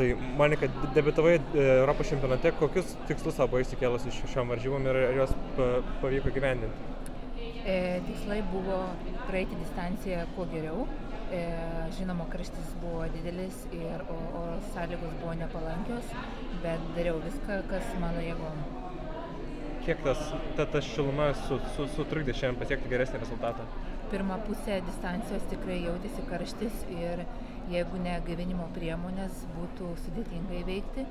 Tai Monika, debiutavai Europos čempionate, kokius tikslus savo išsikėlus iš šiom varžybom ir ar juos pavyko gyvendinti? Tikslai buvo praeiti distanciją kuo geriau. Žinoma, karštis buvo didelis ir oro sąlygos buvo nepalankios, bet dariau viską, kas mano jėgom. Kiek tas šiluma sutrukdė šiandien pasiekti geresnį rezultatą? Pirmą pusę distancijos tikrai jautėsi karštis ir jeigu ne gaivinimo priemonės, būtų sudėtinga įveikti.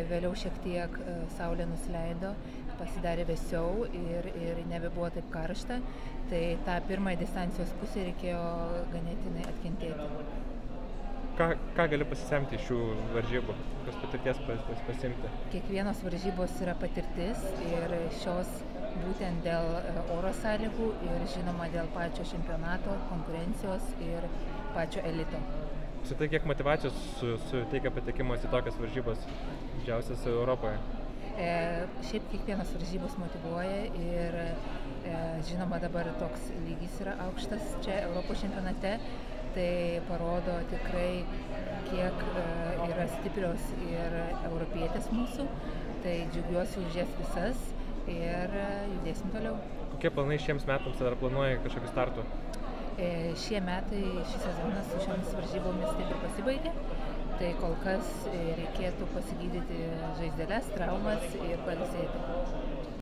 Vėliau šiek tiek saulė nusileido, pasidarė vėsiau ir nebebuvo taip karšta. Tai tą pirmąją distancijos pusę reikėjo ganėtinai atkentėti. Ką gali pasisemti iš šių varžybų? Kokios patirties pasimti? Kiekvienos varžybos yra patirtis ir šios būtent dėl oro sąlygų ir žinoma dėl pačio čempionato, konkurencijos ir pačio elito. Tai kiek motyvacijos suteikia patekimas į tokias varžybas didžiausias Europoje? Šiaip kiekvienas varžybos motyvuoja ir žinoma dabar toks lygis yra aukštas čia Europos čempionate, tai parodo tikrai kiek yra stiprios ir europietės mūsų, tai džiaugiuosi už jas visas ir judėsim toliau. Kokie planai šiems metams, ar planuoji kažkokių startų? Šie metai, šis sezonas su šiomis varžybomis taip ir pasibaigė, tai kol kas reikėtų pasigydyti žaizdeles, traumas ir pailsėti.